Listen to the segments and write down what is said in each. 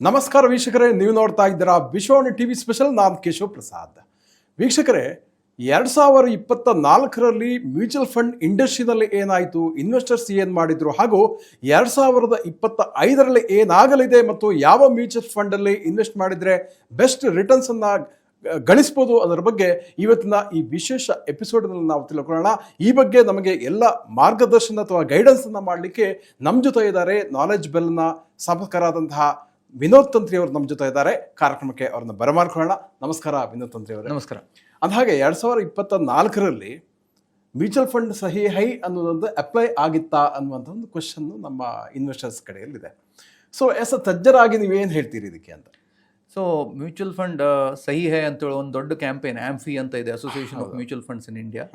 ನಮಸ್ಕಾರ ವೀಕ್ಷಕರೇ, ನೀವು ನೋಡ್ತಾ ಇದ್ದೀರಾ ವಿಶ್ವವಾಣಿ ಟಿವಿ ಸ್ಪೆಷಲ್. ನಾನು ಕೇಶವ್ ಪ್ರಸಾದ್. ವೀಕ್ಷಕರೇ, 2024ರಲ್ಲಿ ಮ್ಯೂಚುವಲ್ ಫಂಡ್ ಇಂಡಸ್ಟ್ರಿನಲ್ಲಿ ಏನಾಯಿತು, ಇನ್ವೆಸ್ಟರ್ಸ್ ಏನು ಮಾಡಿದ್ರು, ಹಾಗೂ 2025ರಲ್ಲಿ ಏನಾಗಲಿದೆ ಮತ್ತು ಯಾವ ಮ್ಯೂಚುವಲ್ ಫಂಡಲ್ಲಿ ಇನ್ವೆಸ್ಟ್ ಮಾಡಿದರೆ ಬೆಸ್ಟ್ ರಿಟರ್ನ್ಸನ್ನು ಗಳಿಸ್ಬೋದು ಅದರ ಬಗ್ಗೆ ಇವತ್ತಿನ ಈ ವಿಶೇಷ ಎಪಿಸೋಡ್ನಲ್ಲಿ ನಾವು ತಿಳ್ಕೊಳ್ಳೋಣ. ಈ ಬಗ್ಗೆ ನಮಗೆ ಎಲ್ಲ ಮಾರ್ಗದರ್ಶನ ಅಥವಾ ಗೈಡೆನ್ಸನ್ನು ಮಾಡಲಿಕ್ಕೆ ನಮ್ಮ ಜೊತೆ ಇದ್ದಾರೆ ನಾಲೆಜ್ ಬೆಲ್ನ ಸ್ಥಾಪಕರಾದಂತಹ ವಿನೋದ್ ತಂತ್ರಿ ಅವರು ನಮ್ಮ ಜೊತೆ ಇದ್ದಾರೆ. ಕಾರ್ಯಕ್ರಮಕ್ಕೆ ಅವ್ರನ್ನ ಬರಮಾಡ್ಕೊಳ್ಳೋಣ. ನಮಸ್ಕಾರ ವಿನೋದ್ ತಂತ್ರಿ ಅವರು. ನಮಸ್ಕಾರ. ಅಂದಹಾಗೆ 2024ರಲ್ಲಿ ಮ್ಯೂಚುವಲ್ ಫಂಡ್ ಸಹಿ ಹೈ ಅನ್ನೋದೊಂದು ಅಪ್ಲೈ ಆಗಿತ್ತಾ ಅನ್ನುವಂಥ ಒಂದು ಕ್ವಶನ್ ನಮ್ಮ ಇನ್ವೆಸ್ಟರ್ಸ್ ಕಡೆಯಲ್ಲಿದೆ. ಸೊ ತಜ್ಜರಾಗಿ ನೀವೇನು ಹೇಳ್ತೀರಿ ಇದಕ್ಕೆ ಅಂತ? ಸೊ ಮ್ಯೂಚುವಲ್ ಫಂಡ್ ಸಹಿ ಹೈ ಅಂತೇಳಿ ಒಂದು ದೊಡ್ಡ ಕ್ಯಾಂಪೇನ್ ಆ್ಯಂಫಿ ಅಂತ ಇದೆ, association of mutual funds in India.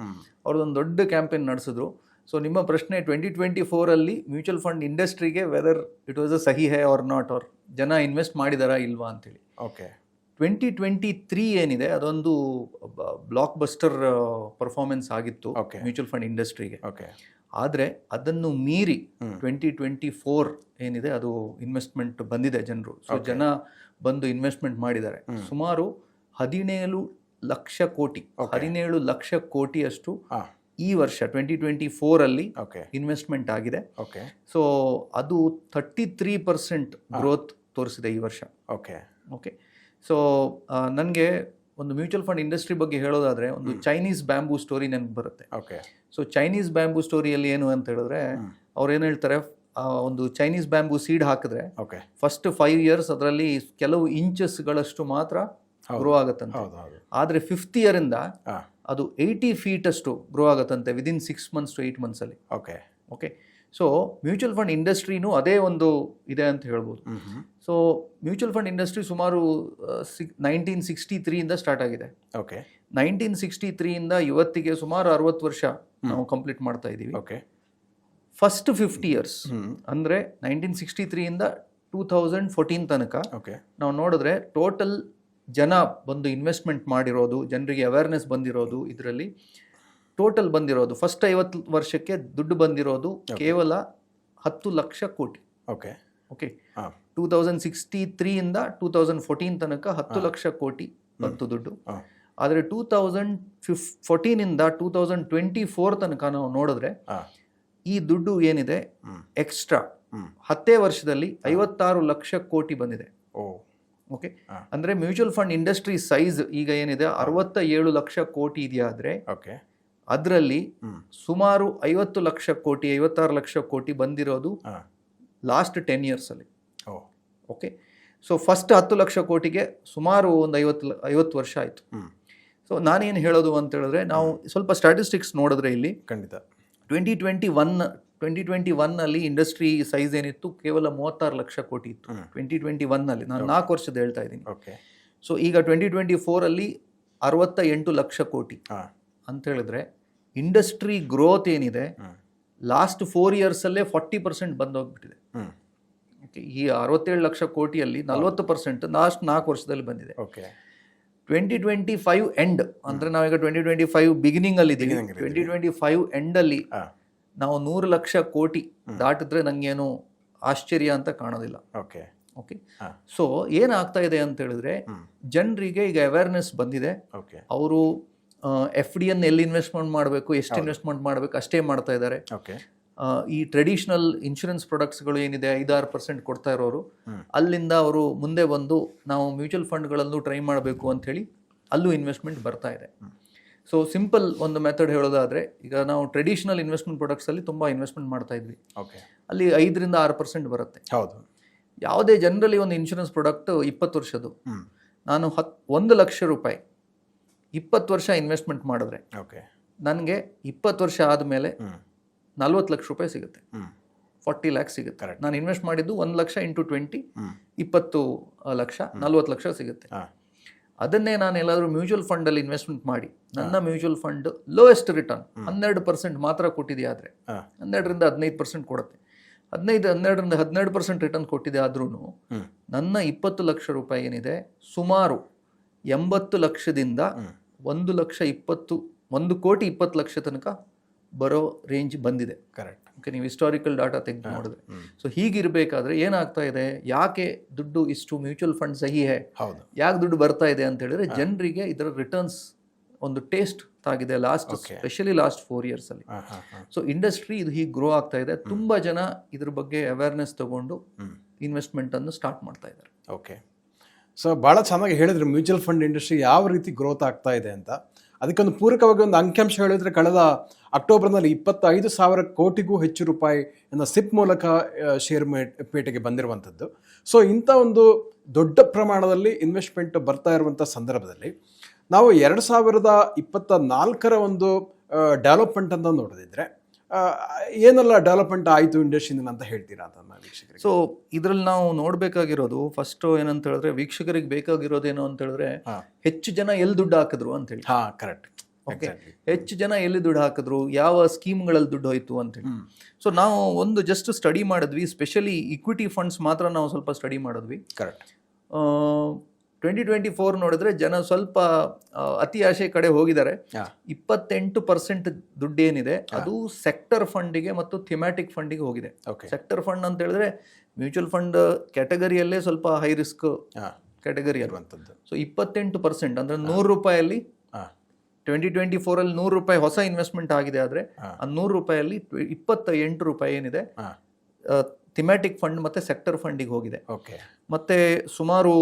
ಅವ್ರದ್ದೊಂದು ದೊಡ್ಡ ಕ್ಯಾಂಪೇನ್ ನಡೆಸಿದ್ರು. ಸೊ ನಿಮ್ಮ ಪ್ರಶ್ನೆ 2024ಅಲ್ಲಿ ಮ್ಯೂಚುವಲ್ ಫಂಡ್ ಇಂಡಸ್ಟ್ರಿಗೆ ವೆದರ್ ಇಟ್ ವಾಸ್ ಅ ಸಹಿ ಹೈ ಆರ್ ನಾಟ್, ಆರ್ ಜನ ಇನ್ವೆಸ್ಟ್ ಮಾಡಿದಾರಾ ಇಲ್ವಾ ಅಂತೇಳಿ. ಓಕೆ, 2023 ಏನಿದೆ ಅದೊಂದು ಬ್ಲಾಕ್ ಬಸ್ಟರ್ ಪರ್ಫಾರ್ಮೆನ್ಸ್ ಆಗಿತ್ತು ಮ್ಯೂಚುವಲ್ ಫಂಡ್ ಇಂಡಸ್ಟ್ರಿಗೆ. ಓಕೆ, ಆದರೆ ಅದನ್ನು ಮೀರಿ 2024 ಏನಿದೆ ಅದು ಇನ್ವೆಸ್ಟ್ಮೆಂಟ್ ಬಂದಿದೆ ಜನರು. ಸೊ ಜನ ಬಂದು ಇನ್ವೆಸ್ಟ್ಮೆಂಟ್ ಮಾಡಿದ್ದಾರೆ. ಸುಮಾರು 17 ಲಕ್ಷ ಕೋಟಿ 17 ಲಕ್ಷ ಕೋಟಿಯಷ್ಟು ಈ ವರ್ಷ 2024ಅಲ್ಲಿ ಇನ್ವೆಸ್ಟ್ಮೆಂಟ್ ಆಗಿದೆ. ಸೊ ಅದು 33% ಗ್ರೋತ್ ತೋರಿಸಿದೆ ಈ ವರ್ಷ. ಓಕೆ, ಸೊ ನನಗೆ ಒಂದು ಮ್ಯೂಚುವಲ್ ಫಂಡ್ ಇಂಡಸ್ಟ್ರಿ ಬಗ್ಗೆ ಹೇಳೋದಾದ್ರೆ ಒಂದು ಚೈನೀಸ್ ಬ್ಯಾಂಬೂ ಸ್ಟೋರಿ ನನಗೆ ಬರುತ್ತೆ. ಸೊ ಚೈನೀಸ್ ಬ್ಯಾಂಬೂ ಸ್ಟೋರಿಯಲ್ಲಿ ಏನು ಅಂತ ಹೇಳಿದ್ರೆ ಅವ್ರು ಏನು ಹೇಳ್ತಾರೆ, ಒಂದು ಚೈನೀಸ್ ಬ್ಯಾಂಬೂ ಸೀಡ್ ಹಾಕಿದ್ರೆ ಫಸ್ಟ್ 5 years ಅದರಲ್ಲಿ ಕೆಲವು ಇಂಚಸ್ಗಳಷ್ಟು ಮಾತ್ರ ಗ್ರೋ ಆಗತ್ತಂತೆ. ಆದರೆ 5th year ಇಂದ ಅದು 80 feet ಅಷ್ಟು ಗ್ರೋ ಆಗತ್ತಂತೆ ವಿದಿನ್ 6 months to 8 months ಅಲ್ಲಿ. ಓಕೆ, ಸೊ ಮ್ಯೂಚುವಲ್ ಫಂಡ್ ಇಂಡಸ್ಟ್ರಿನೂ ಅದೇ ಒಂದು ಇದೆ ಅಂತ ಹೇಳ್ಬೋದು. ಸೊ ಮ್ಯೂಚುವಲ್ ಫಂಡ್ ಇಂಡಸ್ಟ್ರಿ ಸುಮಾರು 1963 ಇಂದ ಸ್ಟಾರ್ಟ್ ಆಗಿದೆ. 1963 ಇಂದ ಇವತ್ತಿಗೆ ಸುಮಾರು 60 ವರ್ಷ ನಾವು ಕಂಪ್ಲೀಟ್ ಮಾಡ್ತಾ ಇದ್ದೀವಿ. ಫಸ್ಟ್ 50 years ಅಂದರೆ 1963 ಇಂದ 2014 ತನಕ ನಾವು ನೋಡಿದ್ರೆ ಟೋಟಲ್ ಜನ ಬಂದು ಇನ್ವೆಸ್ಟ್ಮೆಂಟ್ ಮಾಡಿರೋದು, ಜನರಿಗೆ ಅವೇರ್ನೆಸ್ ಬಂದಿರೋದು, ಇದರಲ್ಲಿ ಟೋಟಲ್ ಬಂದಿರೋದು ಫಸ್ಟ್ 50 ವರ್ಷಕ್ಕೆ ದುಡ್ಡು ಬಂದಿರೋದು ಕೇವಲ 10 ಲಕ್ಷ ಕೋಟಿ. ಓಕೆ, 2063 ಇಂದ 2014 ತನಕ 10 ಲಕ್ಷ ಕೋಟಿ ಬಂತು ದುಡ್ಡು. ಆದರೆ 2014 ಇಂದ 2024 ತನಕ ನಾವು ನೋಡಿದ್ರೆ ಈ ದುಡ್ಡು ಏನಿದೆ ಎಕ್ಸ್ಟ್ರಾ 10 ವರ್ಷದಲ್ಲಿ 56 ಲಕ್ಷ ಕೋಟಿ ಬಂದಿದೆ. ಓಕೆ, ಅಂದ್ರೆ ಮ್ಯೂಚುವಲ್ ಫಂಡ್ ಇಂಡಸ್ಟ್ರಿ ಸೈಜ್ ಈಗ ಏನಿದೆ 67 ಲಕ್ಷ ಕೋಟಿ ಇದೆಯಾದ್ರೆ ಅದರಲ್ಲಿ ಸುಮಾರು 50 ಲಕ್ಷ ಕೋಟಿ 56 ಲಕ್ಷ ಕೋಟಿ ಬಂದಿರೋದು ಲಾಸ್ಟ್ 10 years ಅಲ್ಲಿ. ಓಕೆ, ಸೊ ಫಸ್ಟ್ 10 ಲಕ್ಷ ಕೋಟಿಗೆ ಸುಮಾರು ಒಂದು 50 ವರ್ಷ ಆಯಿತು. ಸೊ ನಾನೇನು ಹೇಳೋದು ಅಂತ ಹೇಳಿದ್ರೆ, ನಾವು ಸ್ವಲ್ಪ ಸ್ಟ್ಯಾಟಿಸ್ಟಿಕ್ಸ್ ನೋಡಿದ್ರೆ ಇಲ್ಲಿ ಖಂಡಿತ 2021 ಅಲ್ಲಿ ಇಂಡಸ್ಟ್ರಿ ಸೈಜ್ ಏನಿತ್ತು ಕೇವಲ 36 ಲಕ್ಷ ಕೋಟಿ ಇತ್ತು 2021 ಅಲ್ಲಿ. ನಾನು 4 ವರ್ಷದ ಹೇಳ್ತಾ ಇದ್ದೀನಿ. ಸೊ ಈಗ 2024 ಅಲ್ಲಿ 68 ಲಕ್ಷ ಕೋಟಿ ಅಂತ ಹೇಳಿದ್ರೆ ಇಂಡಸ್ಟ್ರಿ ಗ್ರೋತ್ ಏನಿದೆ ಲಾಸ್ಟ್ 4 years ಅಲ್ಲೇ 40% ಬಂದೋಗ್ಬಿಟ್ಟಿದೆ. ಓಕೆ, ಈ 67 ಲಕ್ಷ ಕೋಟಿಯಲ್ಲಿ 40% ಲಾಸ್ಟ್ 4 ವರ್ಷದಲ್ಲಿ ಬಂದಿದೆ. 2025 ಎಂಡ್ ಅಂದ್ರೆ ನಾವೀಗ 2025 ಬಿಗಿನಿಂಗ್ ಅಲ್ಲಿ ಇದ್ದೀವಿ. 2025 ಎಂಡ್ ಅಲ್ಲಿ ನಾವು 100 ಲಕ್ಷ ಕೋಟಿ ದಾಟಿದ್ರೆ ನಂಗೇನು ಆಶ್ಚರ್ಯ ಅಂತ ಕಾಣೋದಿಲ್ಲ. ಓಕೆ, ಸೊ ಏನಾಗ್ತಾ ಇದೆ ಅಂತ ಹೇಳಿದ್ರೆ ಜನರಿಗೆ ಈಗ ಅವೇರ್ನೆಸ್ ಬಂದಿದೆ. ಅವರು FD ಅನ್ನು ಎಲ್ಲಿ ಇನ್ವೆಸ್ಟ್ಮೆಂಟ್ ಮಾಡಬೇಕು, ಎಷ್ಟು ಇನ್ವೆಸ್ಟ್ಮೆಂಟ್ ಮಾಡಬೇಕು ಅಷ್ಟೇ ಮಾಡ್ತಾ ಇದ್ದಾರೆ. ಈ ಟ್ರೆಡಿಷನಲ್ ಇನ್ಶೂರೆನ್ಸ್ ಪ್ರಾಡಕ್ಟ್ಸ್ಗಳು ಏನಿದೆ 5-6% ಕೊಡ್ತಾ ಇರೋರು ಅಲ್ಲಿಂದ ಅವರು ಮುಂದೆ ಬಂದು ನಾವು ಮ್ಯೂಚುವಲ್ ಫಂಡ್ಗಳಲ್ಲೂ ಟ್ರೈ ಮಾಡಬೇಕು ಅಂಥೇಳಿ ಅಲ್ಲೂ ಇನ್ವೆಸ್ಟ್ಮೆಂಟ್ ಬರ್ತಾ ಇದೆ. ಸೊ ಸಿಂಪಲ್ ಒಂದು ಮೆಥಡ್ ಹೇಳೋದಾದರೆ, ಈಗ ನಾವು ಟ್ರೆಡಿಷನಲ್ ಇನ್ವೆಸ್ಟ್ಮೆಂಟ್ ಪ್ರಾಡಕ್ಟ್ಸಲ್ಲಿ ತುಂಬ ಇನ್ವೆಸ್ಟ್ಮೆಂಟ್ ಮಾಡ್ತಾ ಇದ್ವಿ. ಅಲ್ಲಿ 5-6% ಬರುತ್ತೆ. ಯಾವುದೇ ಜನರಲಿ ಒಂದು ಇನ್ಶೂರೆನ್ಸ್ ಪ್ರಾಡಕ್ಟ್ 20 ವರ್ಷದ್ದು ನಾನು 1 ಲಕ್ಷ ರೂಪಾಯಿ 20 ವರ್ಷ ಇನ್ವೆಸ್ಟ್ಮೆಂಟ್ ಮಾಡಿದ್ರೆ ನನಗೆ 20 ವರ್ಷ ಆದಮೇಲೆ 40 ಲಕ್ಷ ರೂಪಾಯಿ ಸಿಗುತ್ತೆ, 40 lakhs ಸಿಗುತ್ತೆ. ನಾನು ಇನ್ವೆಸ್ಟ್ ಮಾಡಿದ್ದು 1 ಲಕ್ಷ ಇಂಟು 20 20 ಲಕ್ಷ 40 ಲಕ್ಷ ಸಿಗುತ್ತೆ. ಅದನ್ನೇ ನಾನು ಎಲ್ಲಾದರೂ ಮ್ಯೂಚುವಲ್ ಫಂಡಲ್ಲಿ ಇನ್ವೆಸ್ಟ್ಮೆಂಟ್ ಮಾಡಿ ನನ್ನ ಮ್ಯೂಚುವಲ್ ಫಂಡ್ ಲೋಯೆಸ್ಟ್ ರಿಟರ್ನ್ 12% ಮಾತ್ರ ಕೊಟ್ಟಿದೆ, ಆದರೆ 12-15% ಕೊಡುತ್ತೆ. 12-12% ರಿಟರ್ನ್ ಕೊಟ್ಟಿದೆ ಆದ್ರೂ ನನ್ನ 20 ಲಕ್ಷ ರೂಪಾಯಿ ಏನಿದೆ ಸುಮಾರು 80 ಲಕ್ಷದಿಂದ 1 ಕೋಟಿ 20 ಲಕ್ಷ ತನಕ ಬರೋ ರೇಂಜ್ ಬಂದಿದೆ. ಕರೆಕ್ಟ್. ಓಕೆ, ನೀವು ಹಿಸ್ಟಾರಿಕಲ್ ಡಾಟಾ ತೆಗೆದು ನೋಡಿದ್ರೆ. ಸೊ ಹೀಗಿರಬೇಕಾದ್ರೆ ಏನಾಗ್ತಾ ಇದೆ, ಯಾಕೆ ದುಡ್ಡು ಇಷ್ಟು ಮ್ಯೂಚುವಲ್ ಫಂಡ್ ಸಹಿ ಹೇ, ಹೌದು, ಯಾಕೆ ದುಡ್ಡು ಬರ್ತಾ ಇದೆ ಅಂತ ಹೇಳಿದ್ರೆ ಜನರಿಗೆ ಇದರ ರಿಟರ್ನ್ಸ್ ಒಂದು ಟೇಸ್ಟ್ ಆಗಿದೆ ಲಾಸ್ಟ್, ಸ್ಪೆಷಲಿ ಲಾಸ್ಟ್ 4 years ಅಲ್ಲಿ. ಸೊ ಇಂಡಸ್ಟ್ರಿ ಇದು ಹೀಗೆ ಗ್ರೋ ಆಗ್ತಾ ಇದೆ. ತುಂಬಾ ಜನ ಇದ್ರ ಬಗ್ಗೆ ಅವೇರ್ನೆಸ್ ತಗೊಂಡು ಇನ್ವೆಸ್ಟ್ಮೆಂಟ್ ಅನ್ನು ಸ್ಟಾರ್ಟ್ ಮಾಡ್ತಾ ಇದ್ದಾರೆ. ಓಕೆ, ಸೊ ಭಾಳ ಚೆನ್ನಾಗಿ ಹೇಳಿದ್ರು ಮ್ಯೂಚುವಲ್ ಫಂಡ್ ಇಂಡಸ್ಟ್ರಿ ಯಾವ ರೀತಿ ಗ್ರೋತ್ ಆಗ್ತಾ ಇದೆ ಅಂತ. ಅದಕ್ಕೊಂದು ಪೂರಕವಾಗಿ ಒಂದು ಅಂಕಿಅಂಶ ಹೇಳಿದ್ರೆ, ಕಳೆದ ಅಕ್ಟೋಬರ್ನಲ್ಲಿ 25,000 ಕೋಟಿಗೂ ಹೆಚ್ಚು ರೂಪಾಯಿ ಸಿಪ್ ಮೂಲಕ ಶೇರ್ ಪೇಟೆಗೆ ಬಂದಿರುವಂಥದ್ದು. ಸೊ ಇಂಥ ಒಂದು ದೊಡ್ಡ ಪ್ರಮಾಣದಲ್ಲಿ ಇನ್ವೆಸ್ಟ್ಮೆಂಟ್ ಬರ್ತಾ ಇರುವಂಥ ಸಂದರ್ಭದಲ್ಲಿ ನಾವು 2024 ಒಂದು ಡೆವಲಪ್ಮೆಂಟ್ ಅಂತ ನೋಡೋದಿದ್ರೆ ಏನೆಲ್ಲ ಡೆವಲಪ್ಮೆಂಟ್ ಆಯಿತು ಇಂಡಸ್ಟ್ರಿಯಿಂದ ಅಂತ ಹೇಳ್ತೀರಾ ಅಂತ ವೀಕ್ಷಕರಿಗೆ? ಸೊ ಇದರಲ್ಲಿ ನಾವು ನೋಡಬೇಕಾಗಿರೋದು ಫಸ್ಟ್ ಏನಂತ ಹೇಳಿದ್ರೆ, ವೀಕ್ಷಕರಿಗೆ ಬೇಕಾಗಿರೋದೇನು ಅಂತ ಹೇಳಿದ್ರೆ, ಹೆಚ್ಚು ಜನ ಎಲ್ಲಿ ದುಡ್ಡು ಹಾಕಿದ್ರು ಅಂತ ಹೇಳಿ. ಕರೆಕ್ಟ್. ಓಕೆ, ಹೆಚ್ಚು ಜನ ಎಲ್ಲಿ ದುಡ್ಡು ಹಾಕಿದ್ರು, ಯಾವ ಸ್ಕೀಮ್ಗಳಲ್ಲಿ ದುಡ್ಡು ಹೋಯ್ತು ಅಂತ ಹೇಳಿ. ಸೊ ನಾವು ಒಂದು ಜಸ್ಟ್ ಸ್ಟಡಿ ಮಾಡಿದ್ವಿ, ಸ್ಪೆಷಲಿ ಇಕ್ವಿಟಿ ಫಂಡ್ಸ್ ಮಾತ್ರ ನಾವು ಸ್ವಲ್ಪ ಸ್ಟಡಿ ಮಾಡಿದ್ವಿ. ಕರೆಕ್ಟ್. 2024 ನೋಡಿದ್ರೆ ಜನ ಸ್ವಲ್ಪ ಅತಿ ಆಶೆ ಕಡೆ ಹೋಗಿದ್ದಾರೆ. 28% ದುಡ್ಡು ಏನಿದೆ ಅದು ಸೆಕ್ಟರ್ ಫಂಡಿಗೆ ಮತ್ತು ಥಿಮ್ಯಾಟಿಕ್ ಫಂಡಿಗೆ ಹೋಗಿದೆ. ಸೆಕ್ಟರ್ ಫಂಡ್ ಅಂತ ಹೇಳಿದ್ರೆ ಮ್ಯೂಚುವಲ್ ಫಂಡ್ ಕ್ಯಾಟಗರಿಯಲ್ಲೇ ಸ್ವಲ್ಪ ಹೈ ರಿಸ್ಕ್ ಕ್ಯಾಟಗರಿ ಇರುವಂಥದ್ದು. ಸೊ 28% ಅಂದ್ರೆ 100 ರೂಪಾಯಲ್ಲಿ 2024 ಅಲ್ಲಿ 100 ರೂಪಾಯಿ ಹೊಸ ಇನ್ವೆಸ್ಟ್ಮೆಂಟ್ ಆಗಿದೆ. ಆದರೆ ಆ 100 ರೂಪಾಯಲ್ಲಿ 28 ರೂಪಾಯಿ ಏನಿದೆ ಥಿಮ್ಯಾಟಿಕ್ ಫಂಡ್ ಮತ್ತೆ ಸೆಕ್ಟರ್ ಫಂಡಿಗೆ ಹೋಗಿದೆ. ಮತ್ತೆ ಸುಮಾರು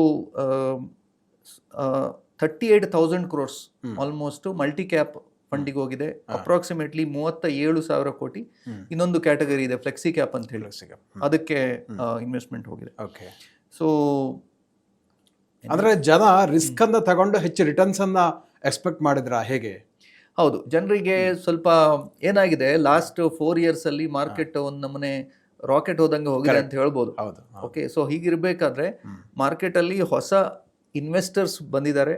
38,000 crores ಆಲ್ಮೋಸ್ಟ್ ಮಲ್ಟಿ ಕ್ಯಾಪ್ ಫಂಡಿಗೆ ಹೋಗಿದೆ. ಅಪ್ರಾಕ್ಸಿಮೇಟ್ಲಿ 37,000 ಕೋಟಿ ಇನ್ನೊಂದು ಕ್ಯಾಟಗರಿ ಇದೆ ಫ್ಲೆಕ್ಸಿ ಕ್ಯಾಪ್ ಅಂತ ಹೇಳಿ, ಅದಕ್ಕೆ ಇನ್ವೆಸ್ಟ್ಮೆಂಟ್ ಹೋಗಿದೆ. ಸೊ ಅಂದ್ರೆ ಜನ ರಿಸ್ಕ್ ಅನ್ನ ತಗೊಂಡು ಹೆಚ್ಚು ರಿಟರ್ನ್ಸ್ ಅನ್ನ ಎಕ್ಸ್ಪೆಕ್ಟ್ ಮಾಡಿದ್ರ ಹೇಗೆ? ಹೌದು, ಜನರಿಗೆ ಸ್ವಲ್ಪ ಏನಾಗಿದೆ, ಲಾಸ್ಟ್ 4 years ಅಲ್ಲಿ ಮಾರ್ಕೆಟ್ ಒಂದು ನಮ್ಮನೆ ರಾಕೆಟ್ ಹೋದಂಗೆ ಹೋಗಿದೆ ಅಂತ ಹೇಳ್ಬೋದು. ಓಕೆ, ಸೊ ಹೀಗಿರ್ಬೇಕಾದ್ರೆ ಮಾರ್ಕೆಟ್ ಅಲ್ಲಿ ಹೊಸ ಇನ್ವೆಸ್ಟರ್ಸ್ ಬಂದಿದ್ದಾರೆ.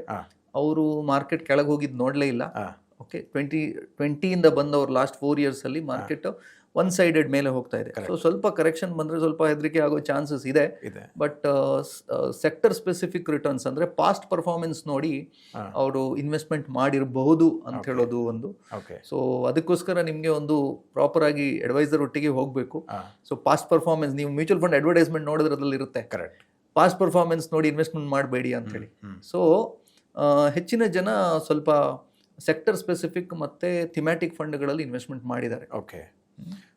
ಅವರು ಮಾರ್ಕೆಟ್ ಕೆಳಗೆ ಹೋಗಿದ್ದು ನೋಡ್ಲೇ ಇಲ್ಲ. ಓಕೆ, 2020 ಬಂದವರು ಲಾಸ್ಟ್ 4 years ಅಲ್ಲಿ ಮಾರ್ಕೆಟ್ ಒನ್ ಸೈಡೆಡ್ ಮೇಲೆ ಹೋಗ್ತಾ ಇದೆ. ಸೊ ಸ್ವಲ್ಪ ಕರೆಕ್ಷನ್ ಬಂದ್ರೆ ಸ್ವಲ್ಪ ಹೆದರಿಕೆ ಆಗೋ ಚಾನ್ಸಸ್ ಇದೆ. ಬಟ್ ಸೆಕ್ಟರ್ ಸ್ಪೆಸಿಫಿಕ್ ರಿಟರ್ನ್ಸ್ ಅಂದ್ರೆ ಪಾಸ್ಟ್ ಪರ್ಫಾರ್ಮೆನ್ಸ್ ನೋಡಿ ಅವರು ಇನ್ವೆಸ್ಟ್ಮೆಂಟ್ ಮಾಡಿರಬಹುದು ಅಂತ ಹೇಳೋದು ಒಂದು. ಸೊ ಅದಕ್ಕೋಸ್ಕರ ನಿಮ್ಗೆ ಒಂದು ಪ್ರಾಪರ್ ಆಗಿ ಅಡ್ವೈಸರ್ ಒಟ್ಟಿಗೆ ಹೋಗ್ಬೇಕು. ಸೊ ಪಾಸ್ಟ್ ಪರ್ಫಾರ್ಮೆನ್ಸ್, ನೀವು ಮ್ಯೂಚುವಲ್ ಫಂಡ್ ಅಡ್ವರ್ಟೈಸ್ಮೆಂಟ್ ನೋಡಿದ್ರೆ ಅದ್ರಲ್ಲಿ ಇರುತ್ತೆ, ಪಾಸ್ಟ್ ಪರ್ಫಾರ್ಮೆನ್ಸ್ ನೋಡಿ ಇನ್ವೆಸ್ಟ್ಮೆಂಟ್ ಮಾಡಬೇಡಿ ಅಂತ ಹೇಳಿ. ಸೊ ಹೆಚ್ಚಿನ ಜನ ಸ್ವಲ್ಪ ಸೆಕ್ಟರ್ ಸ್ಪೆಸಿಫಿಕ್ ಮತ್ತೆ ಥಿಮ್ಯಾಟಿಕ್ ಫಂಡ್ಗಳಲ್ಲಿ ಇನ್ವೆಸ್ಟ್ಮೆಂಟ್ ಮಾಡಿದ್ದಾರೆ.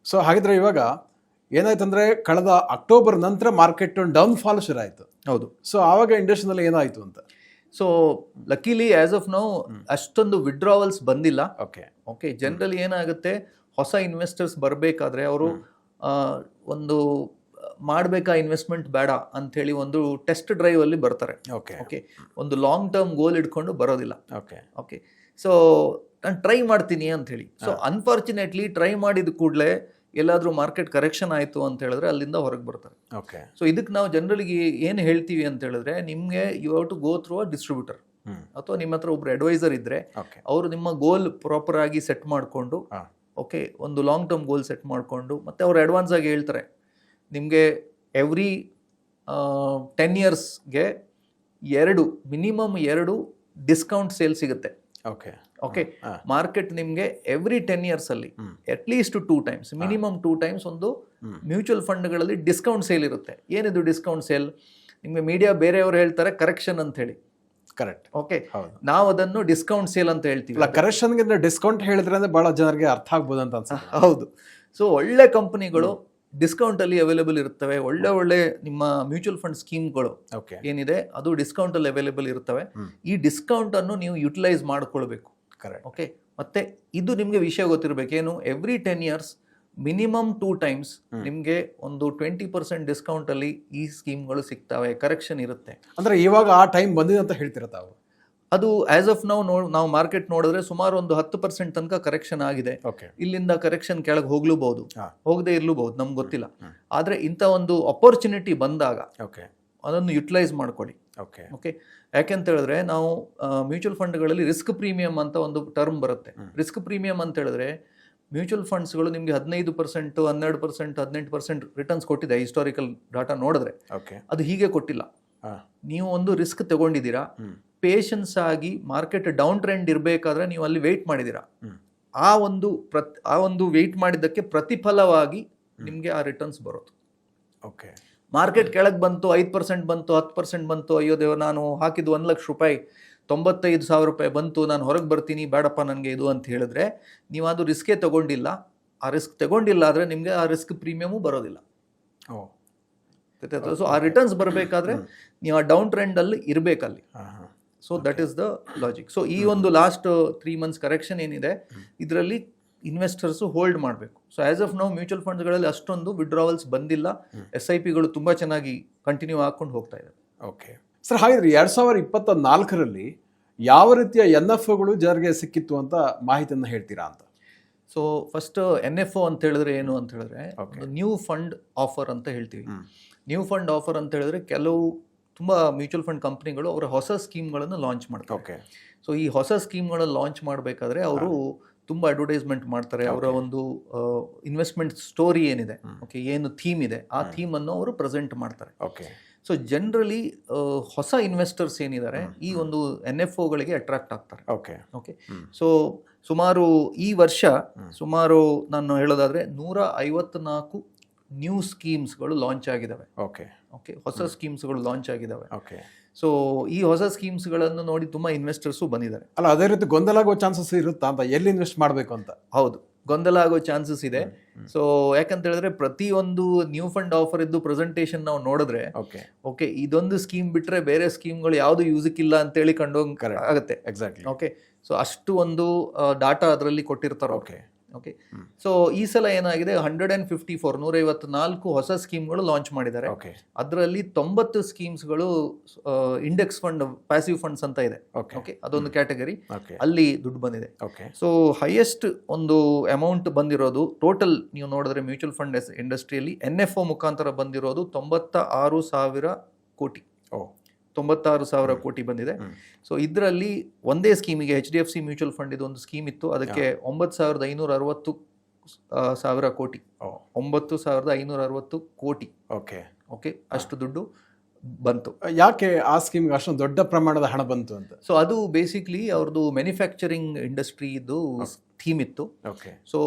ಸೊ ಹಾಗಿದ್ರೆ ಇವಾಗ ಏನಾಯ್ತಂದ್ರೆ, ಕಳೆದ ಅಕ್ಟೋಬರ್ ನಂತರ ಮಾರ್ಕೆಟ್ ಡೌನ್ ಫಾಲ್ ಶುರು ಆಯ್ತು. ಹೌದು. ಸೊ ಆವಾಗ ಇಂಡಸ್ಟ್ರಿನಲ್ಲಿ ಏನಾಯ್ತು ಅಂತ? ಸೊ ಲಕಿಲಿ ಆಸ್ ಆಫ್ ನೌ ಅಷ್ಟೊಂದು ವಿಡ್ರಾವಲ್ಸ್ ಬಂದಿಲ್ಲ. ಓಕೆ, ಜನರಲಿ ಏನಾಗುತ್ತೆ, ಹೊಸ ಇನ್ವೆಸ್ಟರ್ಸ್ ಬರಬೇಕಾದ್ರೆ ಅವರು ಒಂದು ಮಾಡಬೇಕಾ ಇನ್ವೆಸ್ಟ್ಮೆಂಟ್ ಬೇಡ ಅಂಥೇಳಿ ಒಂದು ಟೆಸ್ಟ್ ಡ್ರೈವ್ ಅಲ್ಲಿ ಬರ್ತಾರೆ. ಓಕೆ, ಒಂದು ಲಾಂಗ್ ಟರ್ಮ್ ಗೋಲ್ ಇಟ್ಕೊಂಡು ಬರೋದಿಲ್ಲ. ಓಕೆ, ಸೊ ನಾನು ಟ್ರೈ ಮಾಡ್ತೀನಿ ಅಂತ ಹೇಳಿ. ಸೊ ಅನ್ಫಾರ್ಚುನೇಟ್ಲಿ ಟ್ರೈ ಮಾಡಿದ ಕೂಡಲೇ ಎಲ್ಲಾದರೂ ಮಾರ್ಕೆಟ್ ಕರೆಕ್ಷನ್ ಆಯಿತು ಅಂತ ಹೇಳಿದ್ರೆ ಅಲ್ಲಿಂದ ಹೊರಗೆ ಬರ್ತಾರೆ. ಸೊ ಇದಕ್ಕೆ ನಾವು ಜನರಲಿಗೆ ಏನು ಹೇಳ್ತೀವಿ ಅಂತ ಹೇಳಿದ್ರೆ, ನಿಮಗೆ you have to go through a distributor ಅಥವಾ ನಿಮ್ಮ ಹತ್ರ ಒಬ್ರು ಅಡ್ವೈಸರ್ ಇದ್ರೆ ಅವರು ನಿಮ್ಮ ಗೋಲ್ ಪ್ರಾಪರ್ ಆಗಿ ಸೆಟ್ ಮಾಡಿಕೊಂಡು, ಓಕೆ, ಒಂದು ಲಾಂಗ್ ಟರ್ಮ್ ಗೋಲ್ ಸೆಟ್ ಮಾಡಿಕೊಂಡು, ಮತ್ತೆ ಅವ್ರು ಅಡ್ವಾನ್ಸ್ ಆಗಿ ಹೇಳ್ತಾರೆ ನಿಮಗೆ ಎವ್ರಿ 10 yearsಗೆ ಮಿನಿಮಮ್ 2 ಡಿಸ್ಕೌಂಟ್ ಸೇಲ್ ಸಿಗುತ್ತೆ. ಓಕೆ, ಮಾರ್ಕೆಟ್ ನಿಮಗೆ ಎವ್ರಿ 10 years ಅಲ್ಲಿ ಅಟ್ಲೀಸ್ಟ್ 2 times, ಮಿನಿಮಮ್ 2 times ಒಂದು ಮ್ಯೂಚುವಲ್ ಫಂಡ್ಗಳಲ್ಲಿ ಡಿಸ್ಕೌಂಟ್ ಸೇಲ್ ಇರುತ್ತೆ. ಏನಿದು ಡಿಸ್ಕೌಂಟ್ ಸೇಲ್? ನಿಮಗೆ ಮೀಡಿಯಾ ಬೇರೆಯವರು ಹೇಳ್ತಾರೆ ಕರೆಕ್ಷನ್ ಅಂತ ಹೇಳಿ. ಕರೆಕ್ಟ್. ಓಕೆ, ನಾವು ಅದನ್ನು ಡಿಸ್ಕೌಂಟ್ ಸೇಲ್ ಅಂತ ಹೇಳ್ತೀವಿ. ಕರೆಕ್ಷನ್ಗೆ ಡಿಸ್ಕೌಂಟ್ ಹೇಳಿದ್ರೆ ಬಹಳ ಜನರಿಗೆ ಅರ್ಥ ಆಗ್ಬೋದು ಅಂತ ಅನ್ಸುತ್ತೆ. ಹೌದು. ಸೊ ಒಳ್ಳೆ ಕಂಪನಿಗಳು ಡಿಸ್ಕೌಂಟ್ ಅಲ್ಲಿ ಅವೈಲೇಬಲ್ ಇರುತ್ತವೆ. ಒಳ್ಳೆ ನಿಮ್ಮ ಮ್ಯೂಚುವಲ್ ಫಂಡ್ ಸ್ಕೀಮ್ಗಳು ಏನಿದೆ ಅದು ಡಿಸ್ಕೌಂಟ್ ಅಲ್ಲಿ ಅವೈಲೇಬಲ್ ಇರುತ್ತವೆ. ಈ ಡಿಸ್ಕೌಂಟ್ ಅನ್ನು ನೀವು ಯುಟಿಲೈಸ್ ಮಾಡ್ಕೊಳ್ಬೇಕು. ಓಕೆ, ಮತ್ತೆ ಇದು ನಿಮ್ಗೆ ವಿಷಯ ಗೊತ್ತಿರಬೇಕೇನು, ಎವ್ರಿ 10 years ಮಿನಿಮಮ್ 2 times ನಿಮ್ಗೆ ಒಂದು 20% ಡಿಸ್ಕೌಂಟ್ ಅಲ್ಲಿ ಈ ಸ್ಕೀಮ್ಗಳು ಸಿಗ್ತವೆ. ಕರೆಕ್ಷನ್ ಇರುತ್ತೆ. ಅಂದ್ರೆ ಇವಾಗ ಆ ಟೈಮ್ ಬಂದಿದೆ ಅಂತ ಹೇಳ್ತೀರಾ ತಾವು? ಅದು ಆಸ್ ಆಫ್ ನಾವು ಮಾರ್ಕೆಟ್ ನೋಡಿದ್ರೆ ಸುಮಾರು ಒಂದು 10% ತನಕ ಕರೆಕ್ಷನ್ ಆಗಿದೆ. ಇಲ್ಲಿಂದ ಕರೆಕ್ಷನ್ ಕೆಳಗೆ ಹೋಗ್ಲೂಬಹುದು, ಹೋಗದೆ ಇರ್ಲೂಬಹುದು, ನಮ್ಗೆ ಗೊತ್ತಿಲ್ಲ. ಆದ್ರೆ ಇಂಥ ಒಂದು ಅಪರ್ಚುನಿಟಿ ಬಂದಾಗ ಅದನ್ನು ಯುಟಿಲೈಸ್ ಮಾಡ್ಕೊಳ್ಳಿ. ಓಕೆ, ಯಾಕೆಂತ ಹೇಳಿದ್ರೆ ನಾವು ಮ್ಯೂಚುವಲ್ ಫಂಡ್ಗಳಲ್ಲಿ ರಿಸ್ಕ್ ಪ್ರೀಮಿಯಂ ಅಂತ ಒಂದು ಟರ್ಮ್ ಬರುತ್ತೆ. ರಿಸ್ಕ್ ಪ್ರೀಮಿಯಂ ಅಂತ ಹೇಳಿದ್ರೆ ಮ್ಯೂಚುವಲ್ ಫಂಡ್ಸ್ಗಳು ನಿಮಗೆ 15%, 12%, 18% ರಿಟರ್ನ್ಸ್ ಕೊಟ್ಟಿದೆ. ಹಿಸ್ಟಾರಿಕಲ್ ಡಾಟಾ ನೋಡಿದ್ರೆ ಅದು ಹೀಗೆ ಕೊಟ್ಟಿಲ್ಲ. ನೀವು ಒಂದು ರಿಸ್ಕ್ ತಗೊಂಡಿದ್ದೀರಾ, ಪೇಷನ್ಸ್ ಆಗಿ ಮಾರ್ಕೆಟ್ ಡೌನ್ ಟ್ರೆಂಡ್ ಇರಬೇಕಾದ್ರೆ ನೀವು ಅಲ್ಲಿ ವೆಯ್ಟ್ ಮಾಡಿದ್ದೀರಾ. ಆ ಒಂದು ವೆಯ್ಟ್ ಮಾಡಿದ್ದಕ್ಕೆ ಪ್ರತಿಫಲವಾಗಿ ನಿಮಗೆ ಆ ರಿಟರ್ನ್ಸ್ ಬರೋದು. ಓಕೆ, ಮಾರ್ಕೆಟ್ ಕೆಳಗೆ ಬಂತು, 5% ಬಂತು, 10% ಬಂತು, ಅಯ್ಯೋ ದೇವ ನಾನು ಹಾಕಿದ್ದು 1 ಲಕ್ಷ ರೂಪಾಯಿ, 95,000 ರೂಪಾಯಿ ಬಂತು, ನಾನು ಹೊರಗೆ ಬರ್ತೀನಿ, ಬೇಡಪ್ಪ ನನಗೆ ಇದು ಅಂತ ಹೇಳಿದ್ರೆ ನೀವು ಅದು ರಿಸ್ಕೇ ತಗೊಂಡಿಲ್ಲ. ಆ ರಿಸ್ಕ್ ತಗೊಂಡಿಲ್ಲ ಆದರೆ ನಿಮಗೆ ಆ ರಿಸ್ಕ್ ಪ್ರೀಮಿಯಮು ಬರೋದಿಲ್ಲ. ಸೊ ಆ ರಿಟರ್ನ್ಸ್ ಬರಬೇಕಾದ್ರೆ ನೀವು ಆ ಡೌನ್ ಟ್ರೆಂಡಲ್ಲಿ ಇರಬೇಕಲ್ಲಿ. So that is the logic. So ಈ ಒಂದು ಲಾಸ್ಟ್ 3 months ಕರೆಕ್ಷನ್ ಏನಿದೆ ಇದರಲ್ಲಿ ಇನ್ವೆಸ್ಟರ್ಸು ಹೋಲ್ಡ್ ಮಾಡಬೇಕು. So as of now mutual ಫಂಡ್ಸ್ಗಳಲ್ಲಿ ಅಷ್ಟೊಂದು ವಿಡ್ರಾವಲ್ಸ್ ಬಂದಿಲ್ಲ. SIPಗಳು ತುಂಬ ಚೆನ್ನಾಗಿ ಕಂಟಿನ್ಯೂ ಹಾಕೊಂಡು ಹೋಗ್ತಾ ಇದ್ದಾವೆ. ಓಕೆ ಸರ್, ಹಾಗಿದ್ರೆ 2024ರಲ್ಲಿ ಯಾವ ರೀತಿಯ NFOಗಳು ಜನರಿಗೆ ಸಿಕ್ಕಿತ್ತು ಅಂತ ಮಾಹಿತಿಯನ್ನು ಹೇಳ್ತೀರಾ ಅಂತ? ಸೊ ಫಸ್ಟ್ NFO ಅಂತ ಹೇಳಿದ್ರೆ ಏನು ಅಂತ ಹೇಳಿದ್ರೆ ನ್ಯೂ ಫಂಡ್ ಆಫರ್ ಅಂತ ಹೇಳ್ತೀವಿ. ನ್ಯೂ ಫಂಡ್ ಆಫರ್ ಅಂತ ಹೇಳಿದ್ರೆ ಕೆಲವು ತುಂಬ ಮ್ಯೂಚುವಲ್ ಫಂಡ್ ಕಂಪ್ನಿಗಳು ಅವರ ಹೊಸ ಸ್ಕೀಮ್ಗಳನ್ನು ಲಾಂಚ್ ಮಾಡ್ತಾರೆ. ಓಕೆ, ಸೊ ಈ ಹೊಸ ಸ್ಕೀಮ್ಗಳನ್ನು ಲಾಂಚ್ ಮಾಡಬೇಕಾದ್ರೆ ಅವರು ತುಂಬ ಅಡ್ವರ್ಟೈಸ್ಮೆಂಟ್ ಮಾಡ್ತಾರೆ. ಅವರ ಒಂದು ಇನ್ವೆಸ್ಟ್ಮೆಂಟ್ ಸ್ಟೋರಿ ಏನಿದೆ, ಓಕೆ, ಏನು ಥೀಮ್ ಇದೆ, ಆ ಥೀಮನ್ನು ಅವರು ಪ್ರೆಸೆಂಟ್ ಮಾಡ್ತಾರೆ. ಓಕೆ, ಸೊ ಜನರಲಿ ಹೊಸ ಇನ್ವೆಸ್ಟರ್ಸ್ ಏನಿದ್ದಾರೆ ಈ ಒಂದು NFOಗಳಿಗೆ ಅಟ್ರಾಕ್ಟ್ ಆಗ್ತಾರೆ. ಓಕೆ, ಓಕೆ, ಸೊ ಸುಮಾರು ಈ ವರ್ಷ ಸುಮಾರು ನಾನು ಹೇಳೋದಾದ್ರೆ 154 ನ್ಯೂ ಸ್ಕೀಮ್ಸ್ಗಳು ಲಾಂಚ್ ಆಗಿದ್ದಾವೆ. ಓಕೆ, ಓಕೆ, ಹೊಸ ಸ್ಕೀಮ್ಸ್ಗಳು ಲಾಂಚ್ ಆಗಿದ್ದಾವೆ. ಓಕೆ, ಸೊ ಈ ಹೊಸ ಸ್ಕೀಮ್ಸ್ಗಳನ್ನು ನೋಡಿ ತುಂಬ ಇನ್ವೆಸ್ಟರ್ಸು ಬಂದಿದ್ದಾರೆ. ಅಲ್ಲ, ಅದೇ ರೀತಿ ಗೊಂದಲ ಆಗೋ ಚಾನ್ಸಸ್ ಇರುತ್ತಾ ಅಂತ, ಎಲ್ಲಿ ಇನ್ವೆಸ್ಟ್ ಮಾಡಬೇಕು ಅಂತ? ಹೌದು, ಗೊಂದಲ ಆಗೋ ಚಾನ್ಸಸ್ ಇದೆ. ಸೊ ಯಾಕಂತ ಹೇಳಿದ್ರೆ ಪ್ರತಿಯೊಂದು ನ್ಯೂ ಫಂಡ್ ಆಫರ್ ಇದ್ದು ಪ್ರೆಸೆಂಟೇಷನ್ ನಾವು ನೋಡಿದ್ರೆ ಓಕೆ ಇದೊಂದು ಸ್ಕೀಮ್ ಬಿಟ್ರೆ ಬೇರೆ ಸ್ಕೀಮ್ಗಳು ಯಾವುದು ಯೂಸಕ್ಕಿಲ್ಲ ಅಂತೇಳಿ ಕಂಡೋಗ್ ಆಗುತ್ತೆ. ಎಕ್ಸಾಕ್ಟ್ಲಿ. ಓಕೆ, ಸೊ ಅಷ್ಟು ಒಂದು ಡಾಟಾ ಅದರಲ್ಲಿ ಕೊಟ್ಟಿರ್ತಾರೆ. ಓಕೆ, ಓಕೆ, ಸೊ ಈ ಸಲ ಏನಾಗಿದೆ 154 ಹೊಸ ಸ್ಕೀಮ್ಗಳು ಲಾಂಚ್ ಮಾಡಿದ್ದಾರೆ. ಅದರಲ್ಲಿ 90 ಸ್ಕೀಮ್ಸ್ಗಳು ಇಂಡೆಕ್ಸ್ ಫಂಡ್, ಪ್ಯಾಸಿವ್ ಫಂಡ್ಸ್ ಅಂತ ಇದೆ. ಓಕೆ, ಅದೊಂದು ಕ್ಯಾಟಗರಿ, ಅಲ್ಲಿ ದುಡ್ಡು ಬಂದಿದೆ. ಸೊ ಹೈಯೆಸ್ಟ್ ಒಂದು ಅಮೌಂಟ್ ಬಂದಿರೋದು ಟೋಟಲ್ ನೀವು ನೋಡಿದ್ರೆ ಮ್ಯೂಚುವಲ್ ಫಂಡ್ ಇಂಡಸ್ಟ್ರಿಯಲ್ಲಿ NFO ಮುಖಾಂತರ ಬಂದಿರೋದು 96,000 ಕೋಟಿ. 96,000 ಕೋಟಿ ಬಂದಿದೆ. ಸೊ ಇದರಲ್ಲಿ ಒಂದೇ ಸ್ಕೀಮಿಗೆ HDFC ಮ್ಯೂಚುವಲ್ ಫಂಡ್ ಇದೊಂದು ಸ್ಕೀಮ್ ಇತ್ತು, ಅದಕ್ಕೆ 9,560 ಕೋಟಿ, 9,560 ಕೋಟಿ. ಓಕೆ, ಓಕೆ, ಅಷ್ಟು ದುಡ್ಡು ಬಂತು. ಯಾಕೆ ಆ ಸ್ಕೀಮ್ಗೆ ಅಷ್ಟೊಂದು ದೊಡ್ಡ ಪ್ರಮಾಣದ ಹಣ ಬಂತು ಅಂತ? ಸೊ ಅದು ಬೇಸಿಕ್ಲಿ ಅವ್ರದ್ದು ಮ್ಯಾನುಫ್ಯಾಕ್ಚರಿಂಗ್ ಇಂಡಸ್ಟ್ರಿದು ಥೀಮ್ ಇತ್ತು. ಓಕೆ, ಸೊ